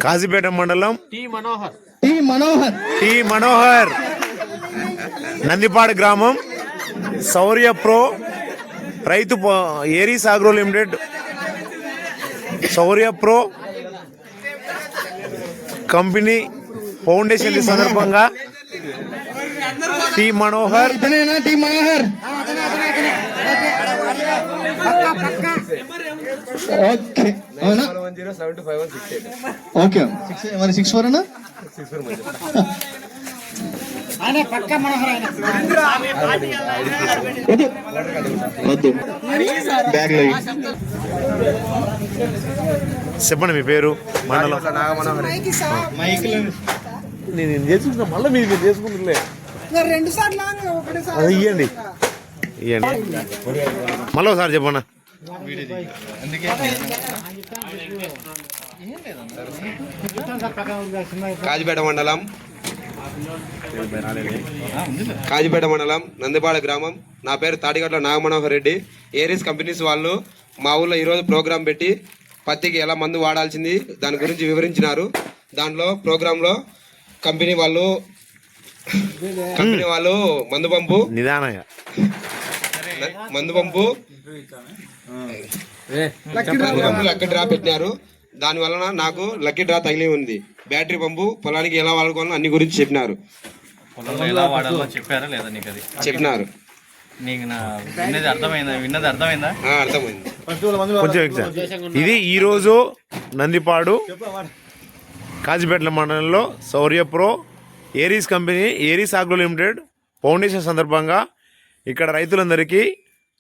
కాజీపేట మండలం టి మనోహర్ నందిపాడు గ్రామం శౌర్య ప్రో రైతు ఏరీస్ అగ్రో లిమిటెడ్ శౌర్య ప్రో కంపెనీ ఫౌండేషన్ సందర్భంగా టి మనోహర్ ఓకే 64 అన్న చెప్పండి మీ పేరు మండలం నేను చేసుకుంటా మళ్ళీ మీరు చేసుకుంటులే ఇవ్వండి మళ్ళీ ఒకసారి చెప్పన్నా కాజీపేట మండలం నందిపాడు గ్రామం. నా పేరు తాటిగట్ల నాగమనోహర్ రెడ్డి. ఏరీస్ కంపెనీస్ వాళ్ళు మా ఊళ్ళో ఈరోజు ప్రోగ్రాం పెట్టి పత్తికి ఎలా మందు వాడాల్సింది దాని గురించి వివరించినారు. దాంట్లో ప్రోగ్రాంలో కంపెనీ వాళ్ళు మందు పంపు లక్కీ డ్రా పెట్టినారు. దాని వలన నాకు లక్కీ డ్రా తగిలి ఉంది. బ్యాటరీ పంపు పొలానికి ఎలా వాడుకోవాలో అన్ని గురించి చెప్పినారు. చెప్పినారు. అర్థమైంది. ఇది ఈరోజు నందిపాడు కాజీపేట మండలంలో Shaurya pro Aries company Aries agro limited foundation సందర్భంగా ఇక్కడ రైతులందరికీ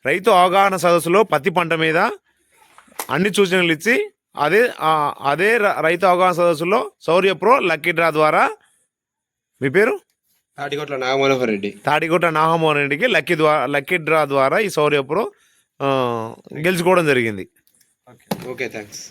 రైతు అవగాహన సదస్సులో పత్తి పంట మీద అన్ని సూచనలు ఇచ్చి అదే రైతు అవగాహన సదస్సులో శౌర్య ప్రో లక్కీ డ్రా ద్వారా మీ పేరు తాటిగొట్ల నాగమనోహర్ రెడ్డికి లక్కీ డ్రా ద్వారా ఈ శౌర్య ప్రో గెలుచుకోవడం జరిగింది. Okay thanks.